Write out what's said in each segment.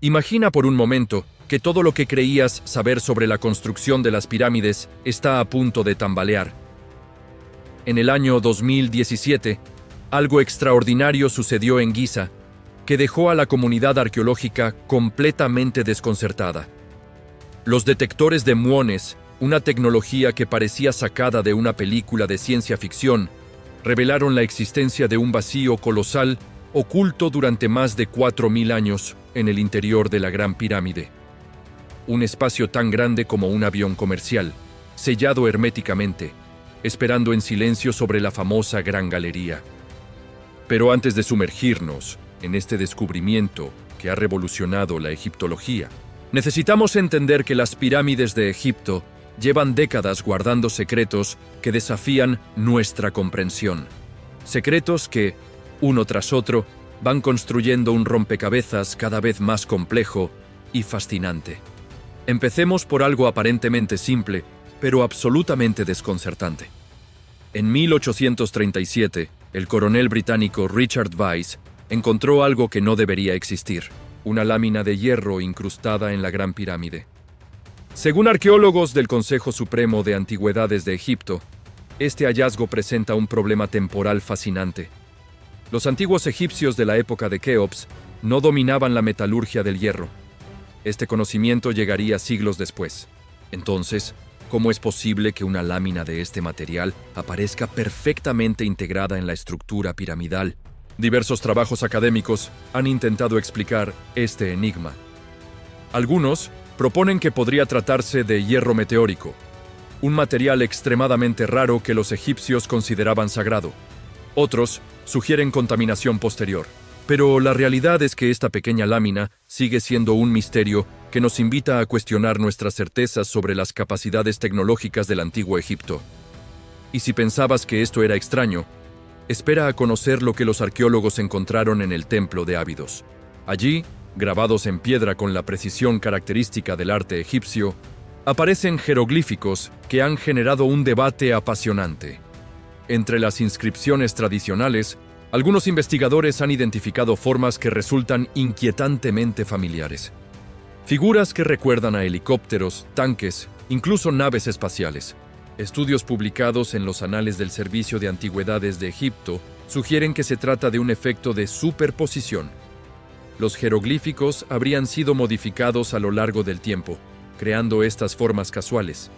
Imagina por un momento que todo lo que creías saber sobre la construcción de las pirámides está a punto de tambalear. En el año 2017, algo extraordinario sucedió en Giza, que dejó a la comunidad arqueológica completamente desconcertada. Los detectores de muones, una tecnología que parecía sacada de una película de ciencia ficción, revelaron la existencia de un vacío colosal oculto durante más de 4.000 años en el interior de la Gran Pirámide. Un espacio tan grande como un avión comercial, sellado herméticamente, esperando en silencio sobre la famosa Gran Galería. Pero antes de sumergirnos en este descubrimiento que ha revolucionado la egiptología, necesitamos entender que las pirámides de Egipto llevan décadas guardando secretos que desafían nuestra comprensión. Secretos que, uno tras otro, van construyendo un rompecabezas cada vez más complejo y fascinante. Empecemos por algo aparentemente simple, pero absolutamente desconcertante. En 1837, el coronel británico Richard Weiss encontró algo que no debería existir: una lámina de hierro incrustada en la Gran Pirámide. Según arqueólogos del Consejo Supremo de Antigüedades de Egipto, este hallazgo presenta un problema temporal fascinante. Los antiguos egipcios de la época de Keops no dominaban la metalurgia del hierro. Este conocimiento llegaría siglos después. Entonces, ¿cómo es posible que una lámina de este material aparezca perfectamente integrada en la estructura piramidal? Diversos trabajos académicos han intentado explicar este enigma. Algunos proponen que podría tratarse de hierro meteórico, un material extremadamente raro que los egipcios consideraban sagrado. Otros sugieren contaminación posterior. Pero la realidad es que esta pequeña lámina sigue siendo un misterio que nos invita a cuestionar nuestras certezas sobre las capacidades tecnológicas del antiguo Egipto. Y si pensabas que esto era extraño, espera a conocer lo que los arqueólogos encontraron en el Templo de Abidos. Allí, grabados en piedra con la precisión característica del arte egipcio, aparecen jeroglíficos que han generado un debate apasionante. Entre las inscripciones tradicionales, algunos investigadores han identificado formas que resultan inquietantemente familiares. Figuras que recuerdan a helicópteros, tanques, incluso naves espaciales. Estudios publicados en los Anales del Servicio de Antigüedades de Egipto sugieren que se trata de un efecto de superposición. Los jeroglíficos habrían sido modificados a lo largo del tiempo, creando estas formas casuales.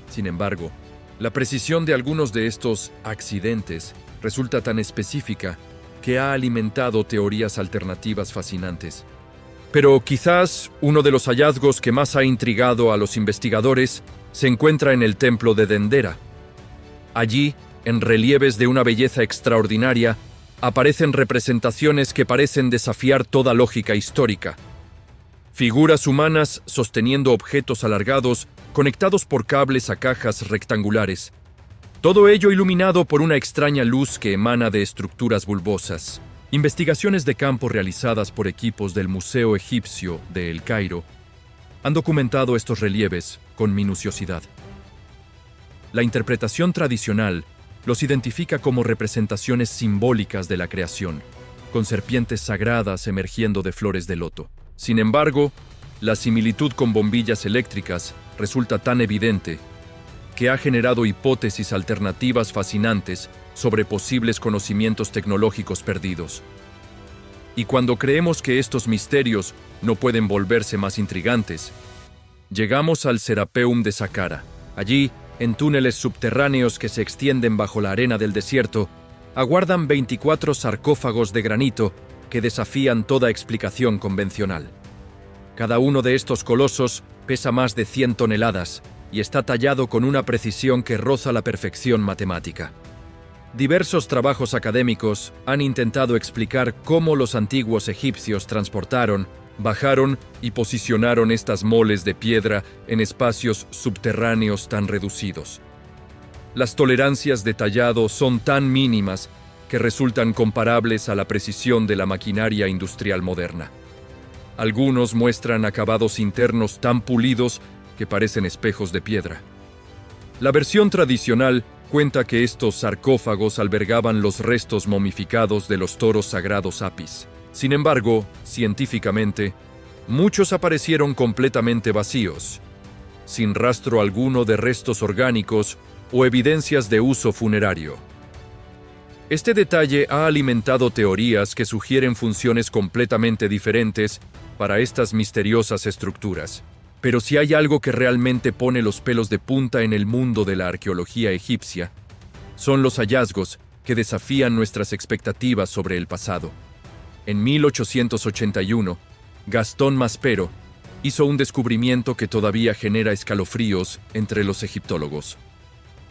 Sin embargo, la precisión de algunos de estos accidentes resulta tan específica que ha alimentado teorías alternativas fascinantes. Pero quizás uno de los hallazgos que más ha intrigado a los investigadores se encuentra en el templo de Dendera. Allí, en relieves de una belleza extraordinaria, aparecen representaciones que parecen desafiar toda lógica histórica. Figuras humanas sosteniendo objetos alargados conectados por cables a cajas rectangulares. Todo ello iluminado por una extraña luz que emana de estructuras bulbosas. Investigaciones de campo realizadas por equipos del Museo Egipcio de El Cairo han documentado estos relieves con minuciosidad. La interpretación tradicional los identifica como representaciones simbólicas de la creación, con serpientes sagradas emergiendo de flores de loto. Sin embargo, la similitud con bombillas eléctricas resulta tan evidente que ha generado hipótesis alternativas fascinantes sobre posibles conocimientos tecnológicos perdidos. Y cuando creemos que estos misterios no pueden volverse más intrigantes, llegamos al Serapeum de Saqqara. Allí, en túneles subterráneos que se extienden bajo la arena del desierto, aguardan 24 sarcófagos de granito que desafían toda explicación convencional. Cada uno de estos colosos pesa más de 100 toneladas y está tallado con una precisión que roza la perfección matemática. Diversos trabajos académicos han intentado explicar cómo los antiguos egipcios transportaron, bajaron y posicionaron estas moles de piedra en espacios subterráneos tan reducidos. Las tolerancias de tallado son tan mínimas que resultan comparables a la precisión de la maquinaria industrial moderna. Algunos muestran acabados internos tan pulidos que parecen espejos de piedra. La versión tradicional cuenta que estos sarcófagos albergaban los restos momificados de los toros sagrados Apis. Sin embargo, científicamente, Muchos aparecieron completamente vacíos, sin rastro alguno de restos orgánicos o evidencias de uso funerario. Este detalle ha alimentado teorías que sugieren funciones completamente diferentes para estas misteriosas estructuras. Pero si hay algo que realmente pone los pelos de punta en el mundo de la arqueología egipcia, son los hallazgos que desafían nuestras expectativas sobre el pasado. En 1881, Gastón Maspero hizo un descubrimiento que todavía genera escalofríos entre los egiptólogos.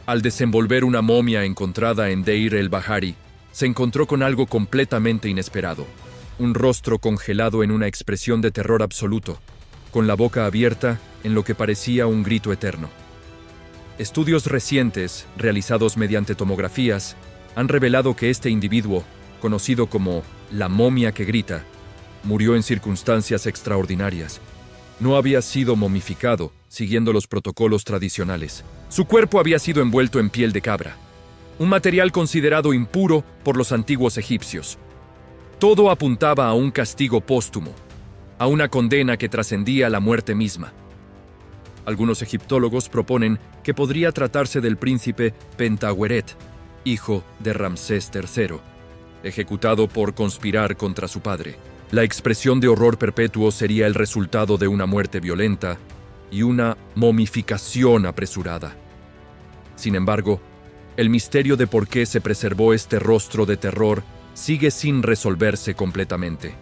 Al desenvolver una momia encontrada en Deir el-Bahari, se encontró con algo completamente inesperado: un rostro congelado en una expresión de terror absoluto, con la boca abierta en lo que parecía un grito eterno. Estudios recientes, realizados mediante tomografías, han revelado que este individuo, conocido como la momia que grita, murió en circunstancias extraordinarias. No había sido momificado, siguiendo los protocolos tradicionales. Su cuerpo había sido envuelto en piel de cabra, un material considerado impuro por los antiguos egipcios. Todo apuntaba a un castigo póstumo, a una condena que trascendía la muerte misma. Algunos egiptólogos proponen que podría tratarse del príncipe Pentaweret, hijo de Ramsés III, ejecutado por conspirar contra su padre. La expresión de horror perpetuo sería el resultado de una muerte violenta y una momificación apresurada. Sin embargo, el misterio de por qué se preservó este rostro de terror sigue sin resolverse completamente.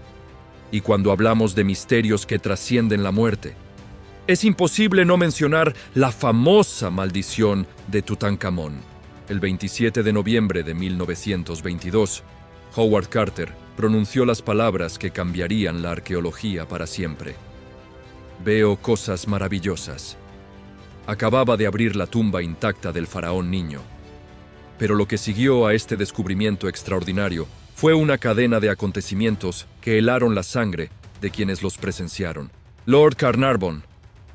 Y cuando hablamos de misterios que trascienden la muerte, es imposible no mencionar la famosa maldición de Tutankamón. El 27 de noviembre de 1922, Howard Carter pronunció las palabras que cambiarían la arqueología para siempre. Veo cosas maravillosas. Acababa de abrir la tumba intacta del faraón niño. Pero lo que siguió a este descubrimiento extraordinario fue una cadena de acontecimientos que helaron la sangre de quienes los presenciaron. Lord Carnarvon,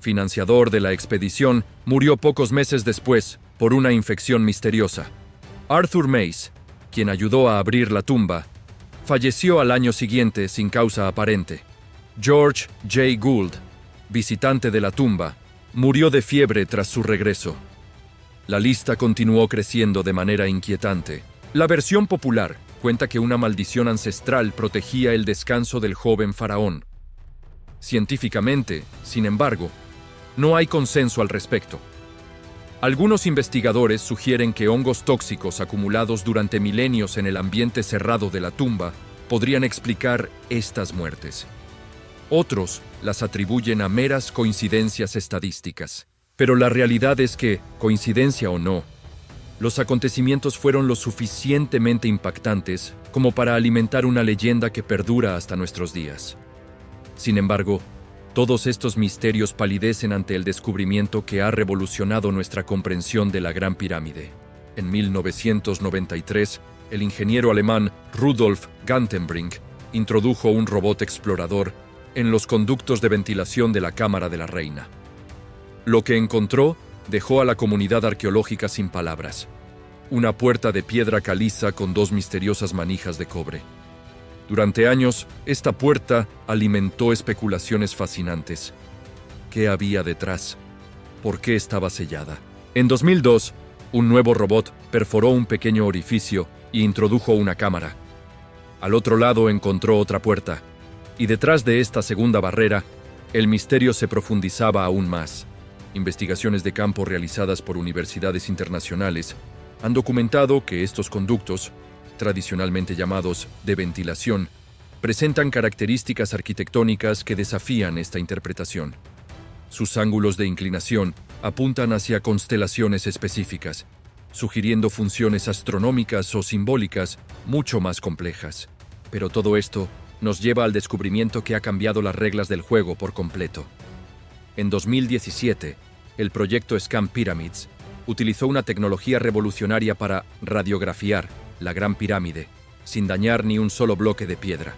financiador de la expedición, murió pocos meses después por una infección misteriosa. Arthur Mace, quien ayudó a abrir la tumba, falleció al año siguiente sin causa aparente. George J. Gould, visitante de la tumba, murió de fiebre tras su regreso. La lista continuó creciendo de manera inquietante. La versión popular cuenta que una maldición ancestral protegía el descanso del joven faraón. Científicamente, sin embargo, no hay consenso al respecto. Algunos investigadores sugieren que hongos tóxicos acumulados durante milenios en el ambiente cerrado de la tumba podrían explicar estas muertes. Otros las atribuyen a meras coincidencias estadísticas. Pero la realidad es que, coincidencia o no, los acontecimientos fueron lo suficientemente impactantes como para alimentar una leyenda que perdura hasta nuestros días. Sin embargo, todos estos misterios palidecen ante el descubrimiento que ha revolucionado nuestra comprensión de la Gran Pirámide. En 1993, el ingeniero alemán Rudolf Gantenbrink introdujo un robot explorador en los conductos de ventilación de la Cámara de la Reina. Lo que encontró dejó a la comunidad arqueológica sin palabras. Una puerta de piedra caliza con dos misteriosas manijas de cobre. Durante años, esta puerta alimentó especulaciones fascinantes. ¿Qué había detrás? ¿Por qué estaba sellada? En 2002, un nuevo robot perforó un pequeño orificio y introdujo una cámara. Al otro lado encontró otra puerta, y detrás de esta segunda barrera, el misterio se profundizaba aún más. Investigaciones de campo realizadas por universidades internacionales han documentado que estos conductos, tradicionalmente llamados de ventilación, presentan características arquitectónicas que desafían esta interpretación. Sus ángulos de inclinación apuntan hacia constelaciones específicas, sugiriendo funciones astronómicas o simbólicas mucho más complejas. Pero todo esto nos lleva al descubrimiento que ha cambiado las reglas del juego por completo. En 2017, el proyecto Scan Pyramids utilizó una tecnología revolucionaria para radiografiar la Gran Pirámide, sin dañar ni un solo bloque de piedra.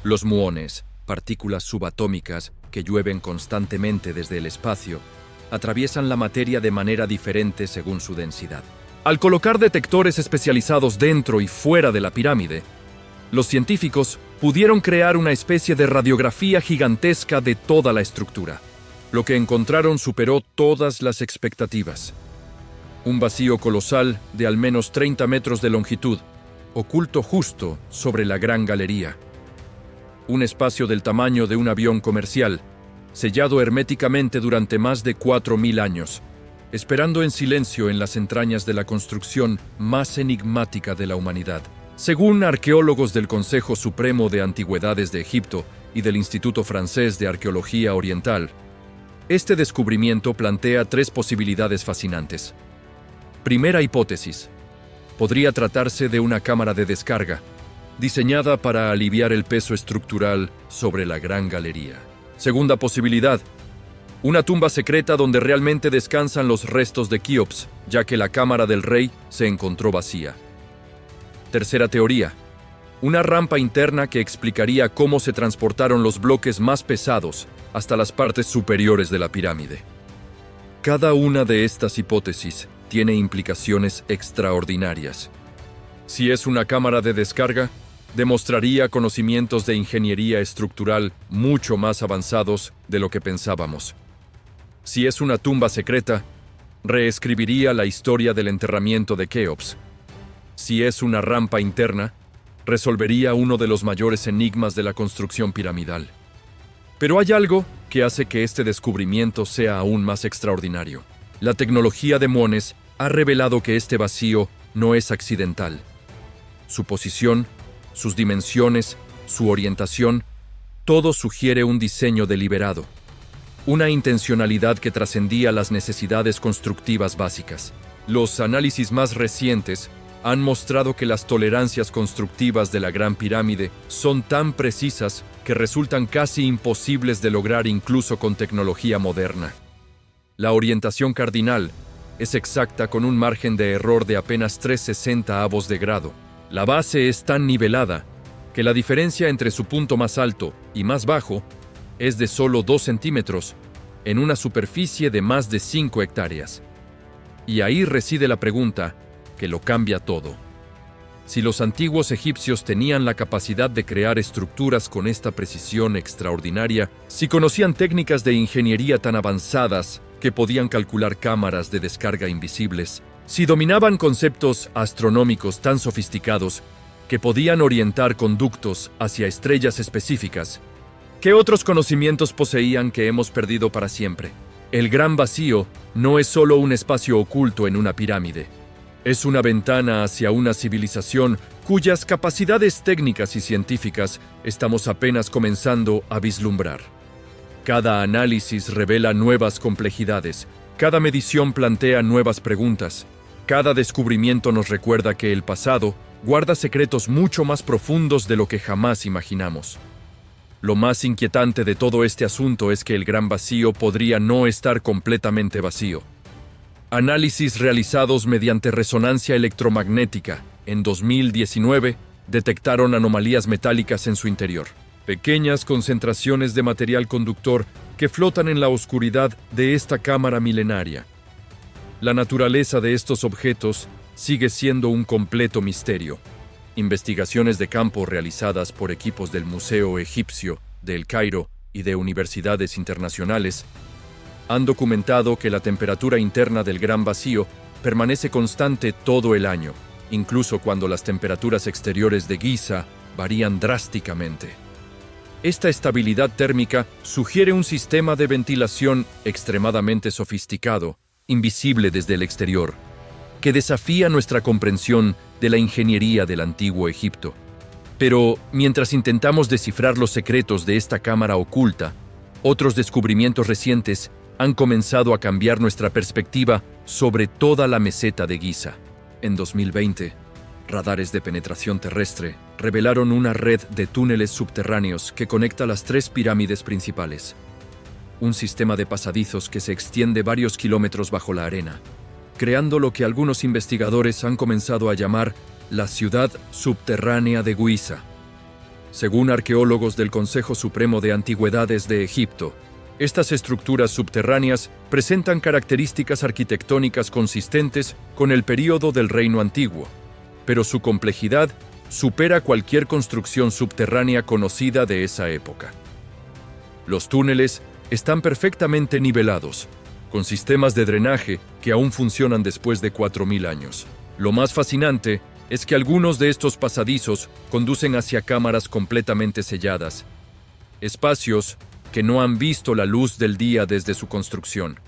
Los muones, partículas subatómicas que llueven constantemente desde el espacio, atraviesan la materia de manera diferente según su densidad. Al colocar detectores especializados dentro y fuera de la pirámide, los científicos pudieron crear una especie de radiografía gigantesca de toda la estructura. Lo que encontraron superó todas las expectativas. Un vacío colosal de al menos 30 metros de longitud, oculto justo sobre la gran galería. Un espacio del tamaño de un avión comercial, sellado herméticamente durante más de 4.000 años, esperando en silencio en las entrañas de la construcción más enigmática de la humanidad. Según arqueólogos del Consejo Supremo de Antigüedades de Egipto y del Instituto Francés de Arqueología Oriental, este descubrimiento plantea 3 posibilidades fascinantes. Primera hipótesis. Podría tratarse de una cámara de descarga, diseñada para aliviar el peso estructural sobre la gran galería. Segunda posibilidad. Una tumba secreta donde realmente descansan los restos de Keops, ya que la cámara del rey se encontró vacía. Tercera teoría. Una rampa interna que explicaría cómo se transportaron los bloques más pesados hasta las partes superiores de la pirámide. Cada una de estas hipótesis tiene implicaciones extraordinarias. Si es una cámara de descarga, demostraría conocimientos de ingeniería estructural mucho más avanzados de lo que pensábamos. Si es una tumba secreta, reescribiría la historia del enterramiento de Keops. Si es una rampa interna, resolvería uno de los mayores enigmas de la construcción piramidal. Pero hay algo que hace que este descubrimiento sea aún más extraordinario. La tecnología de Mones ha revelado que este vacío no es accidental. Su posición, sus dimensiones, su orientación, todo sugiere un diseño deliberado, una intencionalidad que trascendía las necesidades constructivas básicas. Los análisis más recientes han mostrado que las tolerancias constructivas de la Gran Pirámide son tan precisas que resultan casi imposibles de lograr incluso con tecnología moderna. La orientación cardinal es exacta con un margen de error de apenas 3/60 de grado. La base es tan nivelada que la diferencia entre su punto más alto y más bajo es de solo 2 centímetros en una superficie de más de 5 hectáreas. Y ahí reside la pregunta que lo cambia todo. Si los antiguos egipcios tenían la capacidad de crear estructuras con esta precisión extraordinaria, si conocían técnicas de ingeniería tan avanzadas que podían calcular cámaras de descarga invisibles, si dominaban conceptos astronómicos tan sofisticados que podían orientar conductos hacia estrellas específicas, ¿qué otros conocimientos poseían que hemos perdido para siempre? El gran vacío no es solo un espacio oculto en una pirámide. Es una ventana hacia una civilización cuyas capacidades técnicas y científicas estamos apenas comenzando a vislumbrar. Cada análisis revela nuevas complejidades, cada medición plantea nuevas preguntas, cada descubrimiento nos recuerda que el pasado guarda secretos mucho más profundos de lo que jamás imaginamos. Lo más inquietante de todo este asunto es que el gran vacío podría no estar completamente vacío. Análisis realizados mediante resonancia electromagnética en 2019 detectaron anomalías metálicas en su interior, pequeñas concentraciones de material conductor que flotan en la oscuridad de esta cámara milenaria. La naturaleza de estos objetos sigue siendo un completo misterio. Investigaciones de campo realizadas por equipos del Museo Egipcio de El Cairo y de universidades internacionales han documentado que la temperatura interna del gran vacío permanece constante todo el año, incluso cuando las temperaturas exteriores de Giza varían drásticamente. Esta estabilidad térmica sugiere un sistema de ventilación extremadamente sofisticado, invisible desde el exterior, que desafía nuestra comprensión de la ingeniería del antiguo Egipto. Pero, mientras intentamos descifrar los secretos de esta cámara oculta, otros descubrimientos recientes han comenzado a cambiar nuestra perspectiva sobre toda la meseta de Giza. En 2020, radares de penetración terrestre revelaron una red de túneles subterráneos que conecta las 3 pirámides principales. Un sistema de pasadizos que se extiende varios kilómetros bajo la arena, creando lo que algunos investigadores han comenzado a llamar la ciudad subterránea de Giza. Según arqueólogos del Consejo Supremo de Antigüedades de Egipto, estas estructuras subterráneas presentan características arquitectónicas consistentes con el período del Reino Antiguo, pero su complejidad supera cualquier construcción subterránea conocida de esa época. Los túneles están perfectamente nivelados, con sistemas de drenaje que aún funcionan después de 4.000 años. Lo más fascinante es que algunos de estos pasadizos conducen hacia cámaras completamente selladas, espacios que no han visto la luz del día desde su construcción.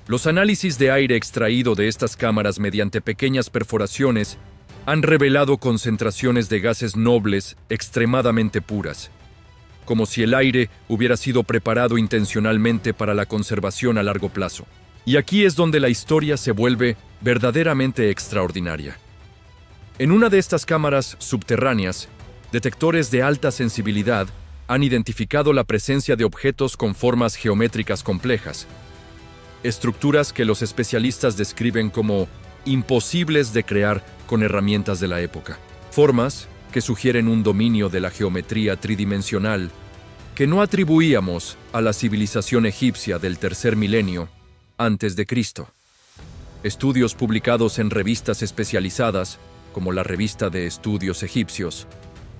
Los análisis de aire extraído de estas cámaras mediante pequeñas perforaciones han revelado concentraciones de gases nobles extremadamente puras, como si el aire hubiera sido preparado intencionalmente para la conservación a largo plazo. Y aquí es donde la historia se vuelve verdaderamente extraordinaria. En una de estas cámaras subterráneas, detectores de alta sensibilidad han identificado la presencia de objetos con formas geométricas complejas, estructuras que los especialistas describen como imposibles de crear con herramientas de la época. Formas que sugieren un dominio de la geometría tridimensional que no atribuíamos a la civilización egipcia del tercer milenio antes de Cristo. Estudios publicados en revistas especializadas, como la Revista de Estudios Egipcios,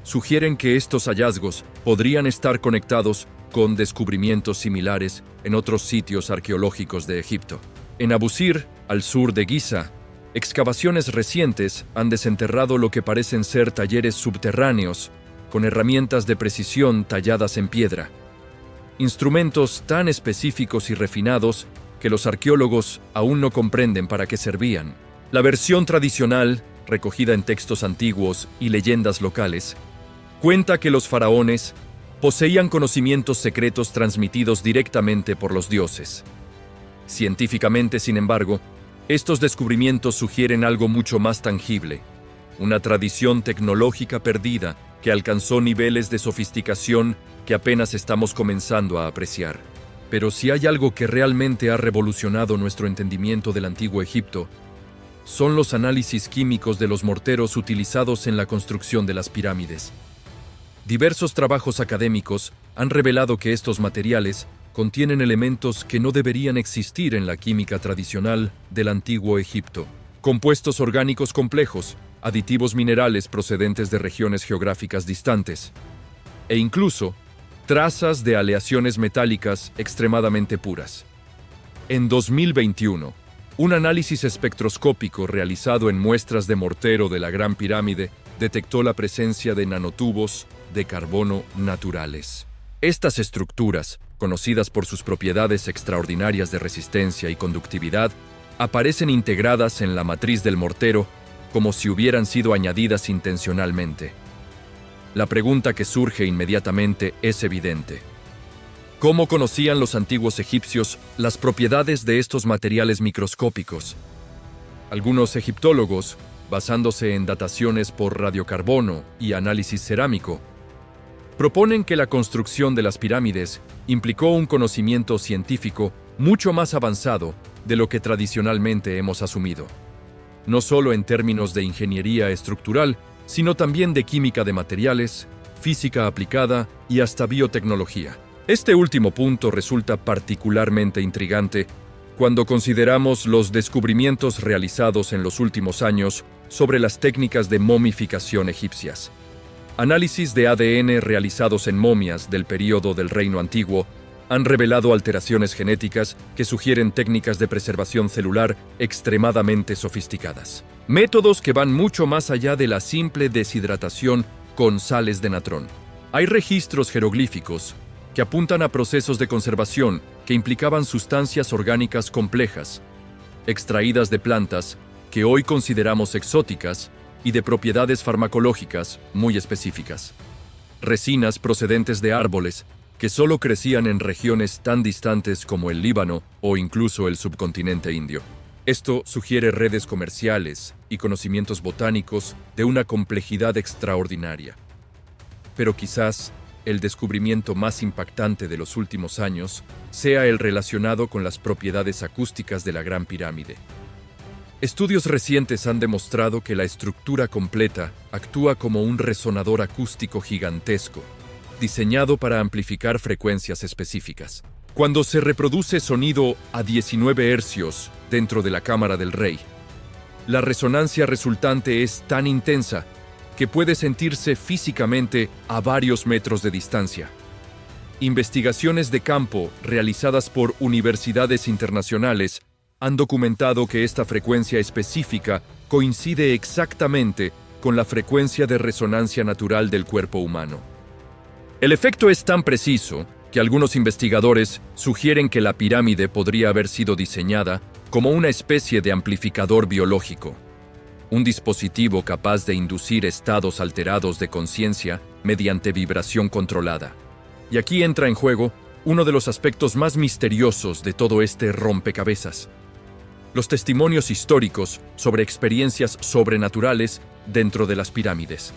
sugieren que estos hallazgos podrían estar conectados con descubrimientos similares en otros sitios arqueológicos de Egipto. En Abusir, al sur de Giza, excavaciones recientes han desenterrado lo que parecen ser talleres subterráneos con herramientas de precisión talladas en piedra. Instrumentos tan específicos y refinados que los arqueólogos aún no comprenden para qué servían. La versión tradicional, recogida en textos antiguos y leyendas locales, cuenta que los faraones poseían conocimientos secretos transmitidos directamente por los dioses. Científicamente, sin embargo, estos descubrimientos sugieren algo mucho más tangible, una tradición tecnológica perdida que alcanzó niveles de sofisticación que apenas estamos comenzando a apreciar. Pero si hay algo que realmente ha revolucionado nuestro entendimiento del antiguo Egipto, son los análisis químicos de los morteros utilizados en la construcción de las pirámides. Diversos trabajos académicos han revelado que estos materiales contienen elementos que no deberían existir en la química tradicional del antiguo Egipto. Compuestos orgánicos complejos, aditivos minerales procedentes de regiones geográficas distantes, e incluso trazas de aleaciones metálicas extremadamente puras. En 2021, un análisis espectroscópico realizado en muestras de mortero de la Gran Pirámide detectó la presencia de nanotubos de carbono naturales. Estas estructuras, conocidas por sus propiedades extraordinarias de resistencia y conductividad, aparecen integradas en la matriz del mortero como si hubieran sido añadidas intencionalmente. La pregunta que surge inmediatamente es evidente. ¿Cómo conocían los antiguos egipcios las propiedades de estos materiales microscópicos? Algunos egiptólogos, basándose en dataciones por radiocarbono y análisis cerámico, proponen que la construcción de las pirámides implicó un conocimiento científico mucho más avanzado de lo que tradicionalmente hemos asumido, no solo en términos de ingeniería estructural, sino también de química de materiales, física aplicada y hasta biotecnología. Este último punto resulta particularmente intrigante cuando consideramos los descubrimientos realizados en los últimos años sobre las técnicas de momificación egipcias. Análisis de ADN realizados en momias del período del Reino Antiguo han revelado alteraciones genéticas que sugieren técnicas de preservación celular extremadamente sofisticadas. Métodos que van mucho más allá de la simple deshidratación con sales de natrón. Hay registros jeroglíficos que apuntan a procesos de conservación que implicaban sustancias orgánicas complejas, extraídas de plantas que hoy consideramos exóticas y de propiedades farmacológicas muy específicas. Resinas procedentes de árboles que solo crecían en regiones tan distantes como el Líbano o incluso el subcontinente indio. Esto sugiere redes comerciales y conocimientos botánicos de una complejidad extraordinaria. Pero quizás el descubrimiento más impactante de los últimos años sea el relacionado con las propiedades acústicas de la Gran Pirámide. Estudios recientes han demostrado que la estructura completa actúa como un resonador acústico gigantesco, diseñado para amplificar frecuencias específicas. Cuando se reproduce sonido a 19 hercios dentro de la cámara del rey, la resonancia resultante es tan intensa que puede sentirse físicamente a varios metros de distancia. Investigaciones de campo realizadas por universidades internacionales han documentado que esta frecuencia específica coincide exactamente con la frecuencia de resonancia natural del cuerpo humano. El efecto es tan preciso que algunos investigadores sugieren que la pirámide podría haber sido diseñada como una especie de amplificador biológico, un dispositivo capaz de inducir estados alterados de conciencia mediante vibración controlada. Y aquí entra en juego uno de los aspectos más misteriosos de todo este rompecabezas: los testimonios históricos sobre experiencias sobrenaturales dentro de las pirámides.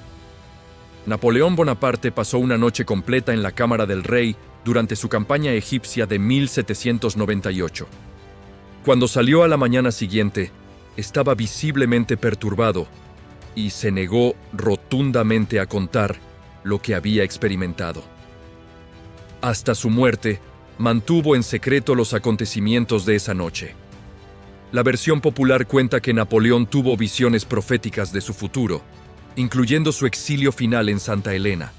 Napoleón Bonaparte pasó una noche completa en la cámara del rey durante su campaña egipcia de 1798. Cuando salió a la mañana siguiente, estaba visiblemente perturbado y se negó rotundamente a contar lo que había experimentado. Hasta su muerte, mantuvo en secreto los acontecimientos de esa noche. La versión popular cuenta que Napoleón tuvo visiones proféticas de su futuro, incluyendo su exilio final en Santa Elena.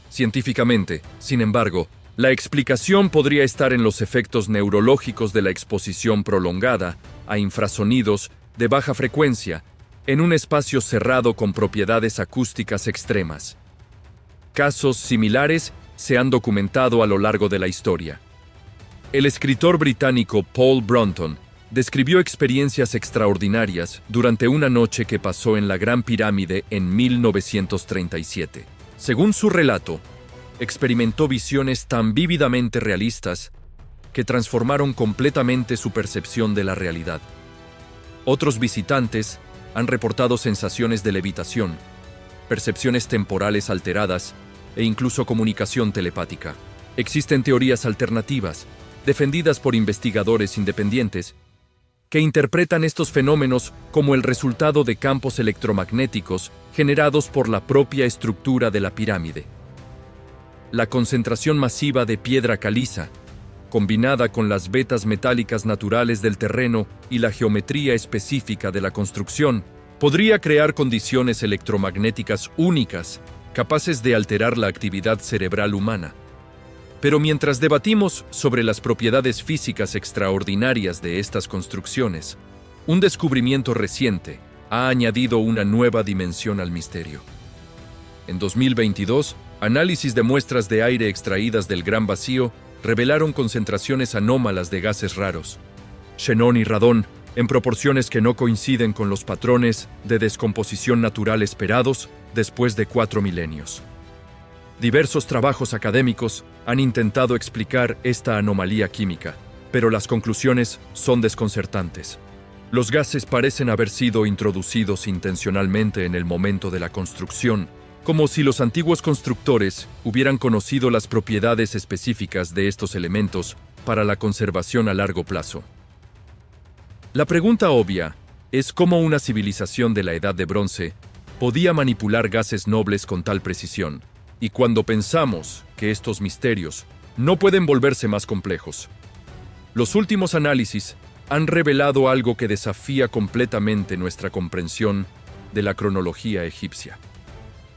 Científicamente, sin embargo, la explicación podría estar en los efectos neurológicos de la exposición prolongada a infrasonidos de baja frecuencia en un espacio cerrado con propiedades acústicas extremas. Casos similares se han documentado a lo largo de la historia. El escritor británico Paul Brunton describió experiencias extraordinarias durante una noche que pasó en la Gran Pirámide en 1937. Según su relato, experimentó visiones tan vívidamente realistas que transformaron completamente su percepción de la realidad. Otros visitantes han reportado sensaciones de levitación, percepciones temporales alteradas e incluso comunicación telepática. Existen teorías alternativas, defendidas por investigadores independientes, que interpretan estos fenómenos como el resultado de campos electromagnéticos generados por la propia estructura de la pirámide. La concentración masiva de piedra caliza, combinada con las vetas metálicas naturales del terreno y la geometría específica de la construcción, podría crear condiciones electromagnéticas únicas, capaces de alterar la actividad cerebral humana. Pero mientras debatimos sobre las propiedades físicas extraordinarias de estas construcciones, un descubrimiento reciente ha añadido una nueva dimensión al misterio. En 2022, análisis de muestras de aire extraídas del Gran Vacío revelaron concentraciones anómalas de gases raros, xenón y radón, en proporciones que no coinciden con los patrones de descomposición natural esperados después de 4 milenios. Diversos trabajos académicos han intentado explicar esta anomalía química, pero las conclusiones son desconcertantes. Los gases parecen haber sido introducidos intencionalmente en el momento de la construcción, como si los antiguos constructores hubieran conocido las propiedades específicas de estos elementos para la conservación a largo plazo. La pregunta obvia es cómo una civilización de la Edad de Bronce podía manipular gases nobles con tal precisión, y cuando pensamos que estos misterios no pueden volverse más complejos. Los últimos análisis han revelado algo que desafía completamente nuestra comprensión de la cronología egipcia.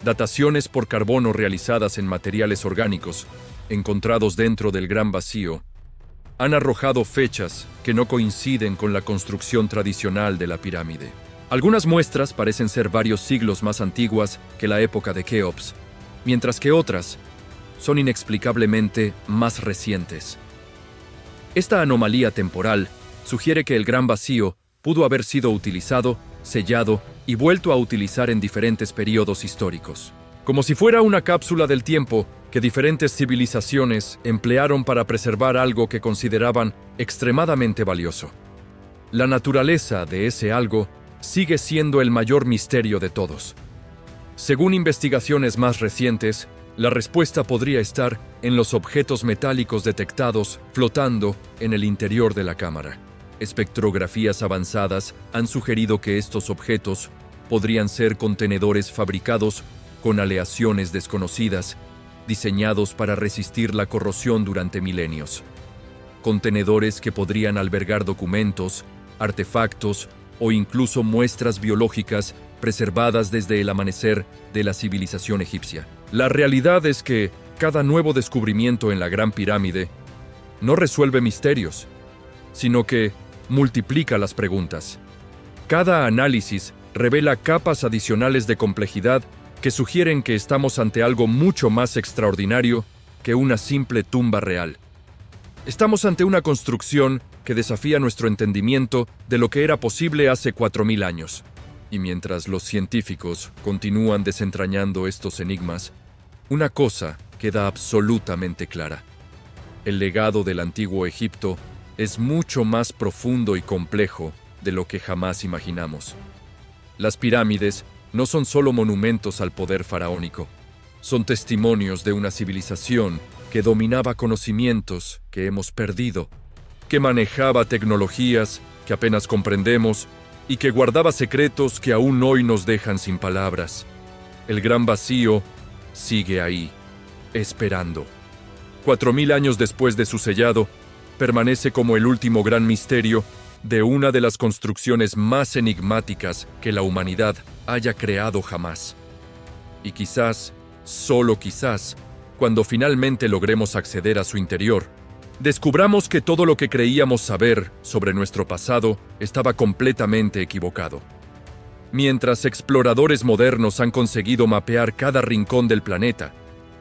Dataciones por carbono realizadas en materiales orgánicos, encontrados dentro del Gran Vacío, han arrojado fechas que no coinciden con la construcción tradicional de la pirámide. Algunas muestras parecen ser varios siglos más antiguas que la época de Keops, mientras que otras son inexplicablemente más recientes. Esta anomalía temporal sugiere que el Gran Vacío pudo haber sido utilizado, sellado y vuelto a utilizar en diferentes períodos históricos, como si fuera una cápsula del tiempo que diferentes civilizaciones emplearon para preservar algo que consideraban extremadamente valioso. La naturaleza de ese algo sigue siendo el mayor misterio de todos. Según investigaciones más recientes, la respuesta podría estar en los objetos metálicos detectados flotando en el interior de la cámara. Espectrografías avanzadas han sugerido que estos objetos podrían ser contenedores fabricados con aleaciones desconocidas, diseñados para resistir la corrosión durante milenios. Contenedores que podrían albergar documentos, artefactos o incluso muestras biológicas preservadas desde el amanecer de la civilización egipcia. La realidad es que cada nuevo descubrimiento en la Gran Pirámide no resuelve misterios, sino que multiplica las preguntas. Cada análisis revela capas adicionales de complejidad que sugieren que estamos ante algo mucho más extraordinario que una simple tumba real. Estamos ante una construcción que desafía nuestro entendimiento de lo que era posible hace 4000 años. Y mientras los científicos continúan desentrañando estos enigmas, una cosa queda absolutamente clara. El legado del antiguo Egipto es mucho más profundo y complejo de lo que jamás imaginamos. Las pirámides no son solo monumentos al poder faraónico, son testimonios de una civilización que dominaba conocimientos que hemos perdido, que manejaba tecnologías que apenas comprendemos y que guardaba secretos que aún hoy nos dejan sin palabras. El gran vacío sigue ahí, esperando. 4000 años después de su sellado, permanece como el último gran misterio de una de las construcciones más enigmáticas que la humanidad haya creado jamás. Y quizás, solo quizás, cuando finalmente logremos acceder a su interior, descubramos que todo lo que creíamos saber sobre nuestro pasado estaba completamente equivocado. Mientras exploradores modernos han conseguido mapear cada rincón del planeta,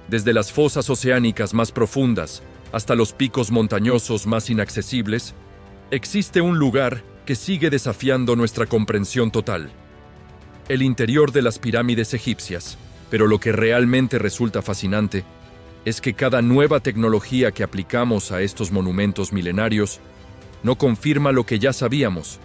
desde las fosas oceánicas más profundas hasta los picos montañosos más inaccesibles, existe un lugar que sigue desafiando nuestra comprensión total: el interior de las pirámides egipcias. Pero lo que realmente resulta fascinante es que cada nueva tecnología que aplicamos a estos monumentos milenarios no confirma lo que ya sabíamos,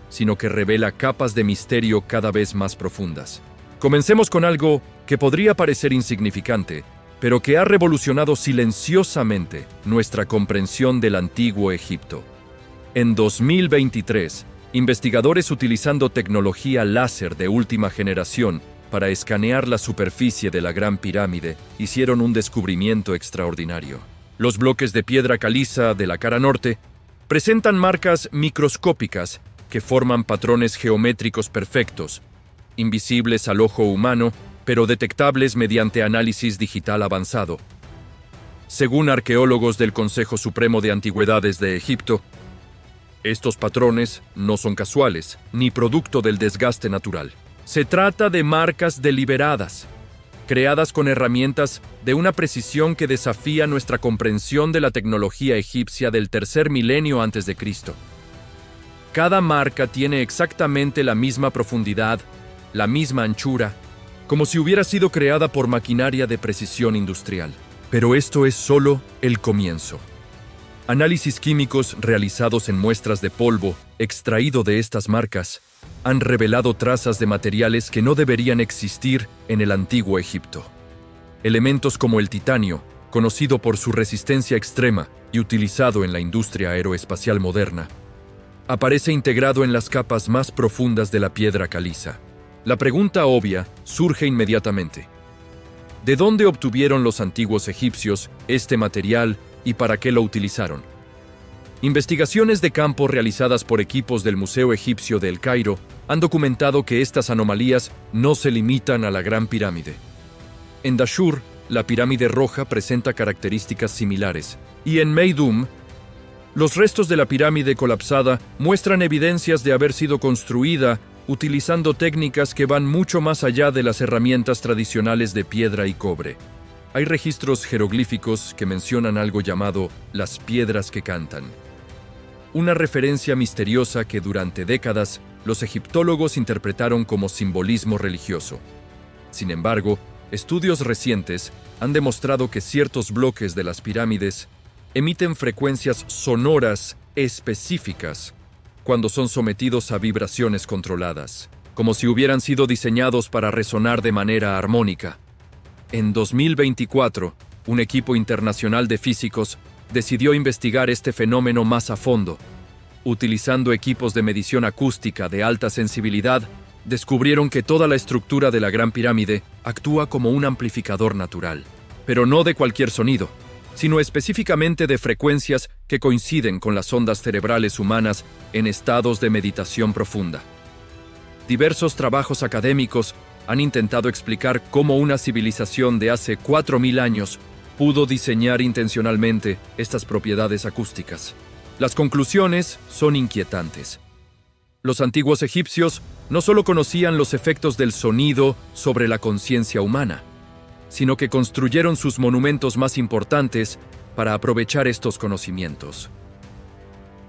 sino que revela capas de misterio cada vez más profundas. Comencemos con algo que podría parecer insignificante, pero que ha revolucionado silenciosamente nuestra comprensión del antiguo Egipto. En 2023, investigadores utilizando tecnología láser de última generación para escanear la superficie de la Gran Pirámide hicieron un descubrimiento extraordinario. Los bloques de piedra caliza de la cara norte presentan marcas microscópicas que forman patrones geométricos perfectos, invisibles al ojo humano, pero detectables mediante análisis digital avanzado. Según arqueólogos del Consejo Supremo de Antigüedades de Egipto, estos patrones no son casuales, ni producto del desgaste natural. Se trata de marcas deliberadas, creadas con herramientas de una precisión que desafía nuestra comprensión de la tecnología egipcia del tercer milenio antes de Cristo. Cada marca tiene exactamente la misma profundidad, la misma anchura, como si hubiera sido creada por maquinaria de precisión industrial. Pero esto es solo el comienzo. Análisis químicos realizados en muestras de polvo extraído de estas marcas han revelado trazas de materiales que no deberían existir en el antiguo Egipto. Elementos como el titanio, conocido por su resistencia extrema y utilizado en la industria aeroespacial moderna, aparece integrado en las capas más profundas de la piedra caliza. La pregunta obvia surge inmediatamente: ¿de dónde obtuvieron los antiguos egipcios este material y para qué lo utilizaron? Investigaciones de campo realizadas por equipos del Museo Egipcio de El Cairo han documentado que estas anomalías no se limitan a la Gran Pirámide. En Dashur, la pirámide roja presenta características similares, y en Meidum, los restos de la pirámide colapsada muestran evidencias de haber sido construida utilizando técnicas que van mucho más allá de las herramientas tradicionales de piedra y cobre. Hay registros jeroglíficos que mencionan algo llamado las piedras que cantan, una referencia misteriosa que durante décadas los egiptólogos interpretaron como simbolismo religioso. Sin embargo, estudios recientes han demostrado que ciertos bloques de las pirámides emiten frecuencias sonoras específicas cuando son sometidos a vibraciones controladas, como si hubieran sido diseñados para resonar de manera armónica. En 2024, un equipo internacional de físicos decidió investigar este fenómeno más a fondo. Utilizando equipos de medición acústica de alta sensibilidad, descubrieron que toda la estructura de la Gran Pirámide actúa como un amplificador natural, pero no de cualquier sonido, sino específicamente de frecuencias que coinciden con las ondas cerebrales humanas en estados de meditación profunda. diversos trabajos académicos han intentado explicar cómo una civilización de hace 4000 años pudo diseñar intencionalmente estas propiedades acústicas. Las conclusiones son inquietantes. Los antiguos egipcios no solo conocían los efectos del sonido sobre la conciencia humana, sino que construyeron sus monumentos más importantes para aprovechar estos conocimientos.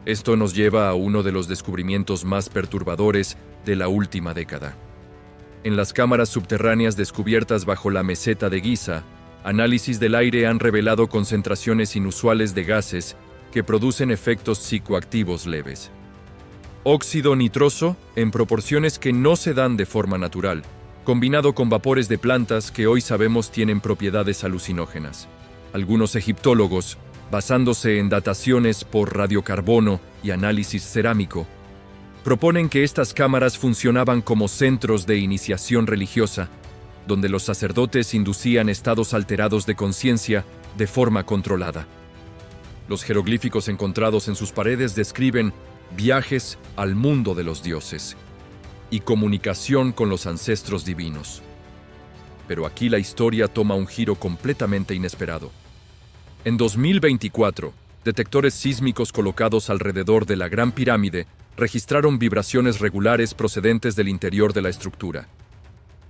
Esto nos lleva a uno de los descubrimientos más perturbadores de la última década. En las cámaras subterráneas descubiertas bajo la meseta de Giza, análisis del aire han revelado concentraciones inusuales de gases que producen efectos psicoactivos leves. Óxido nitroso en proporciones que no se dan de forma natural, combinado con vapores de plantas que hoy sabemos tienen propiedades alucinógenas. Algunos egiptólogos, basándose en dataciones por radiocarbono y análisis cerámico, proponen que estas cámaras funcionaban como centros de iniciación religiosa, donde los sacerdotes inducían estados alterados de conciencia de forma controlada. Los jeroglíficos encontrados en sus paredes describen viajes al mundo de los dioses y comunicación con los ancestros divinos. Pero aquí la historia toma un giro completamente inesperado. En 2024, detectores sísmicos colocados alrededor de la Gran Pirámide registraron vibraciones regulares procedentes del interior de la estructura.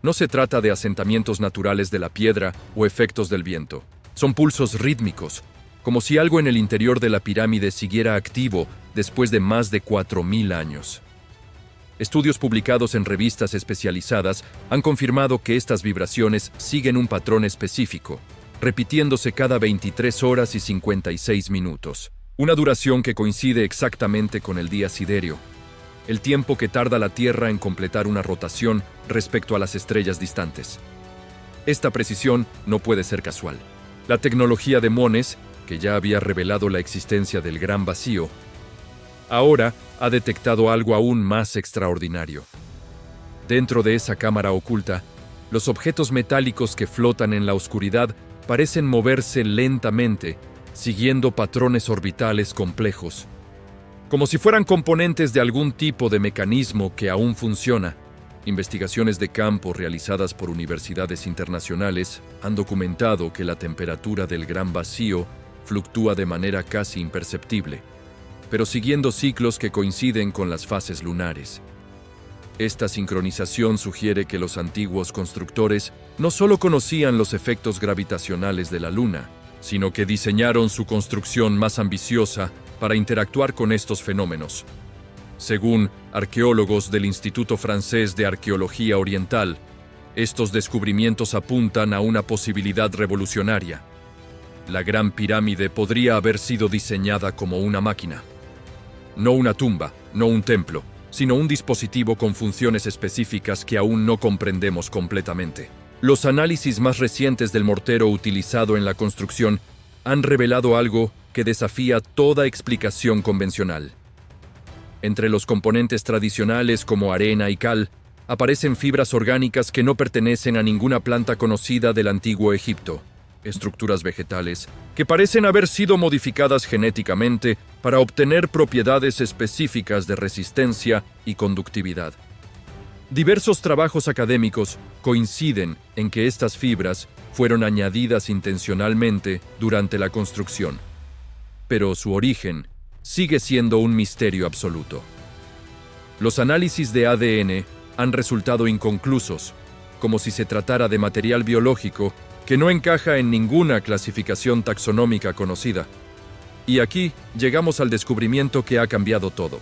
No se trata de asentamientos naturales de la piedra o efectos del viento. Son pulsos rítmicos, como si algo en el interior de la pirámide siguiera activo después de más de 4000 años. Estudios publicados en revistas especializadas han confirmado que estas vibraciones siguen un patrón específico, repitiéndose cada 23 horas y 56 minutos, una duración que coincide exactamente con el día siderio, el tiempo que tarda la Tierra en completar una rotación respecto a las estrellas distantes. Esta precisión no puede ser casual. La tecnología de MONES, que ya había revelado la existencia del gran vacío, ahora ha detectado algo aún más extraordinario. Dentro de esa cámara oculta, los objetos metálicos que flotan en la oscuridad parecen moverse lentamente, siguiendo patrones orbitales complejos, como si fueran componentes de algún tipo de mecanismo que aún funciona. Investigaciones de campo realizadas por universidades internacionales han documentado que la temperatura del gran vacío fluctúa de manera casi imperceptible, pero siguiendo ciclos que coinciden con las fases lunares. Esta sincronización sugiere que los antiguos constructores no solo conocían los efectos gravitacionales de la Luna, sino que diseñaron su construcción más ambiciosa para interactuar con estos fenómenos. Según arqueólogos del Instituto Francés de Arqueología Oriental, estos descubrimientos apuntan a una posibilidad revolucionaria. La Gran Pirámide podría haber sido diseñada como una máquina. No una tumba, no un templo, sino un dispositivo con funciones específicas que aún no comprendemos completamente. Los análisis más recientes del mortero utilizado en la construcción han revelado algo que desafía toda explicación convencional. Entre los componentes tradicionales como arena y cal, aparecen fibras orgánicas que no pertenecen a ninguna planta conocida del antiguo Egipto. Estructuras vegetales que parecen haber sido modificadas genéticamente para obtener propiedades específicas de resistencia y conductividad. Diversos trabajos académicos coinciden en que estas fibras fueron añadidas intencionalmente durante la construcción, pero su origen sigue siendo un misterio absoluto. Los análisis de ADN han resultado inconclusos, como si se tratara de material biológico que no encaja en ninguna clasificación taxonómica conocida. Y aquí llegamos al descubrimiento que ha cambiado todo.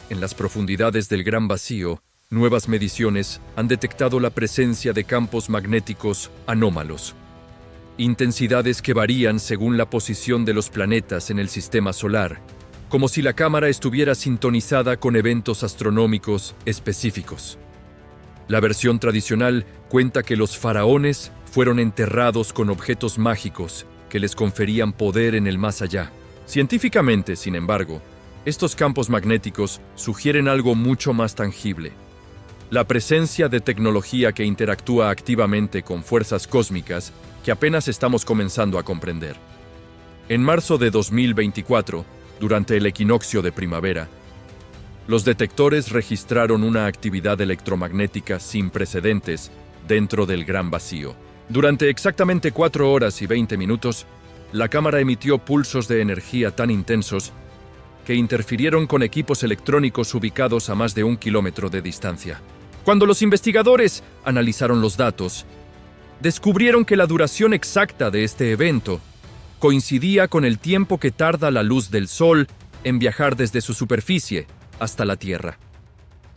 En las profundidades del Gran Vacío, nuevas mediciones han detectado la presencia de campos magnéticos anómalos, intensidades que varían según la posición de los planetas en el sistema solar, como si la cámara estuviera sintonizada con eventos astronómicos específicos. La versión tradicional cuenta que los faraones fueron enterrados con objetos mágicos que les conferían poder en el más allá. Científicamente, sin embargo, estos campos magnéticos sugieren algo mucho más tangible: la presencia de tecnología que interactúa activamente con fuerzas cósmicas que apenas estamos comenzando a comprender. En marzo de 2024, durante el equinoccio de primavera, Los detectores registraron una actividad electromagnética sin precedentes dentro del gran vacío. Durante exactamente 4 horas y 20 minutos, la cámara emitió pulsos de energía tan intensos que interfirieron con equipos electrónicos ubicados a más de 1 kilómetro de distancia. Cuando los investigadores analizaron los datos, descubrieron que la duración exacta de este evento coincidía con el tiempo que tarda la luz del Sol en viajar desde su superficie hasta la Tierra.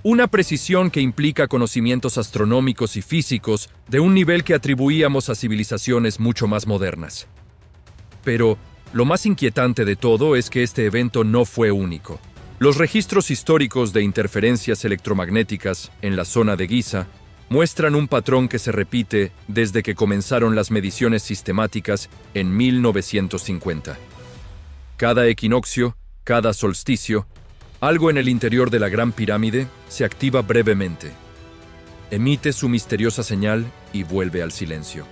Una precisión que implica conocimientos astronómicos y físicos de un nivel que atribuíamos a civilizaciones mucho más modernas. Pero lo más inquietante de todo es que este evento no fue único. Los registros históricos de interferencias electromagnéticas en la zona de Giza muestran un patrón que se repite desde que comenzaron las mediciones sistemáticas en 1950. Cada equinoccio, cada solsticio, algo en el interior de la Gran Pirámide se activa brevemente. Emite su misteriosa señal y vuelve al silencio.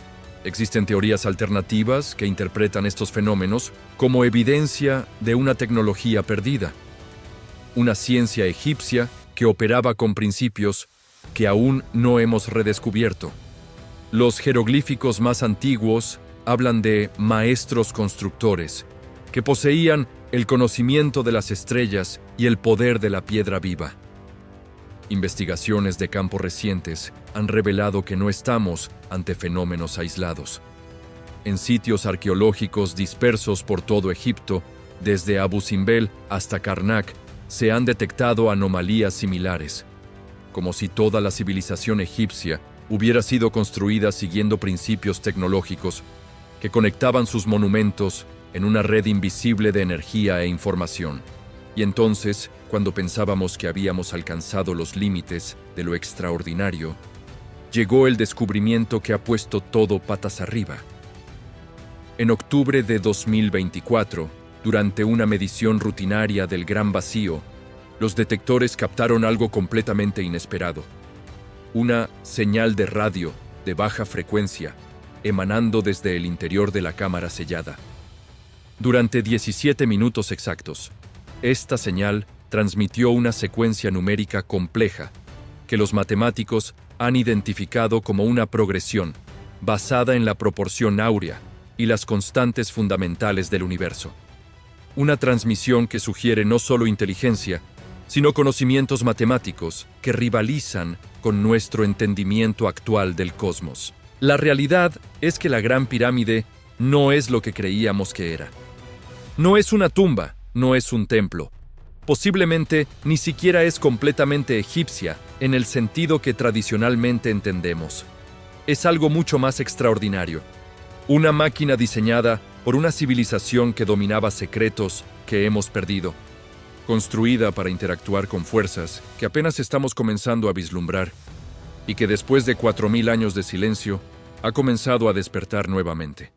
Existen teorías alternativas que interpretan estos fenómenos como evidencia de una tecnología perdida, una ciencia egipcia que operaba con principios que aún no hemos redescubierto. Los jeroglíficos más antiguos hablan de maestros constructores que poseían el conocimiento de las estrellas y el poder de la piedra viva. Investigaciones de campo recientes han revelado que no estamos ante fenómenos aislados. En sitios arqueológicos dispersos por todo Egipto, desde Abu Simbel hasta Karnak, se han detectado anomalías similares, como si toda la civilización egipcia hubiera sido construida siguiendo principios tecnológicos que conectaban sus monumentos en una red invisible de energía e información. Y entonces, cuando pensábamos que habíamos alcanzado los límites de lo extraordinario, llegó el descubrimiento que ha puesto todo patas arriba. En octubre de 2024, durante una medición rutinaria del Gran Vacío, los detectores captaron algo completamente inesperado. Una señal de radio de baja frecuencia emanando desde el interior de la cámara sellada. Durante 17 minutos exactos, esta señal transmitió una secuencia numérica compleja que los matemáticos han identificado como una progresión basada en la proporción áurea y las constantes fundamentales del universo. Una transmisión que sugiere no solo inteligencia, sino conocimientos matemáticos que rivalizan con nuestro entendimiento actual del cosmos. La realidad es que la Gran Pirámide no es lo que creíamos que era. No es una tumba, no es un templo. Posiblemente ni siquiera es completamente egipcia en el sentido que tradicionalmente entendemos. Es algo mucho más extraordinario. Una máquina diseñada por una civilización que dominaba secretos que hemos perdido. Construida para interactuar con fuerzas que apenas estamos comenzando a vislumbrar y que después de 4000 años de silencio ha comenzado a despertar nuevamente.